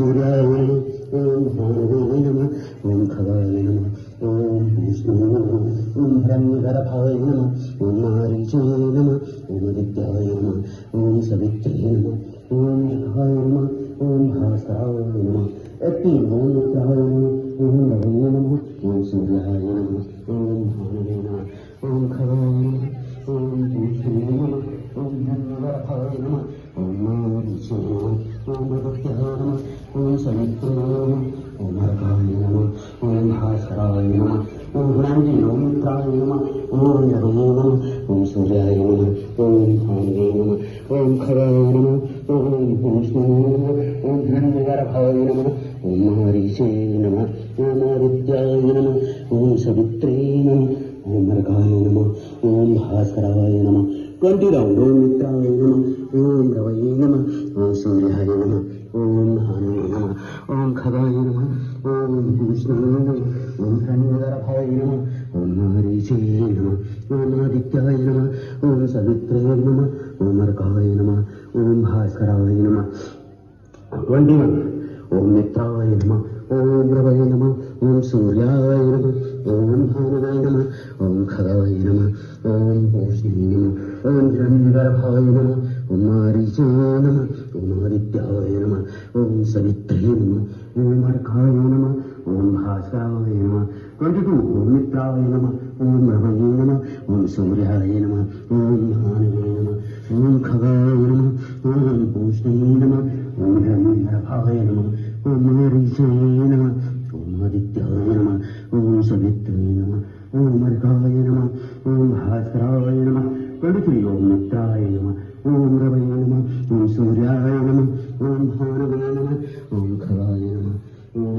सूर्याय नमः, ओम भानुवे नमः, ओम खगाय नमः, ओम विष्णुवे नमः, ओम हिरण्यगर्भाय नमः, ओम मारीचे नमः, ओम आदित्याय नमः, ओम सवित्रे नमः, ओम जलाय नमः, ओम भास्कराय नमः, ओम मित्राय नमः, ओम रवये नमः, ओम सूर्याय नमः, ओम भानुवे नमः, ओम खगाय नमः, ओम विष्णुवे नमः, ओम हिरण्यगर्भाय नमः, ओम मारीचे नमः, ओम आदित्याय नमः, ओम सवित्रे नमः, ओम अर्काय नमः, ओम भास्कराय नमः, ओम मित्राय नमः, ओम रवये नमः, ओम सूर्याय नमः, ओम भानुवे नमः, ओम खगाय नमः, ओम विष्णुवे नमः, ओम हिरण्यगर्भाय नमः, ओम मारीचे नमः, ओम आदित्याय नमः, ओम सवित्रे नमः, ओम अर्काय नमः, ओम भास्कराय नमः। 20 राउंड। ओम मित्राय नमः, ओम रवये नमः, ओम सूर्याय नमः, ओम भानुवे नमः, ओम खगाय नमः, ओम विष्णुवे नमः, ओम हिरण्यगर्भाय नमः, ओम मारीचे नमः, ओम आदित्याय नमः, ओम सवित्रे नमः, ओम अर्काय नमः, ओम भास्कराय नमः। 21 ओम मित्राय नमः, ओम रवये नमः, ओम सूर्याय नमः, ओम भानुवे नमः, ओम खगाय नमः, ओम विष्णुवे नमः, ओम हिरण्यगर्भाय नमः, ओम मारीचे नमः, ओम आदित्याय नमः, ओम सवित्रे नमः, ओम अर्काय नमः, ओम भास्कराय नमः। 22 ओम मित्राय नमः, ओम रवये नमः, ओम सूर्याय नमः, ओम भानुवे नमः, ओम खगाय नमः, ओम विष्णुवे नमः, ओम हिरण्यगर्भाय नमः, ओम मारीचे नमः, ओम आदित्याय नमः, ओम सवित्रे नमः, ओम अर्काय नमः, ओम भास्कराय नमः। 23 ओम मित्राय नमः, ओम रवये नमः, ओम सूर्याय नमः, ओम भानुवे नमः, ओम खगाय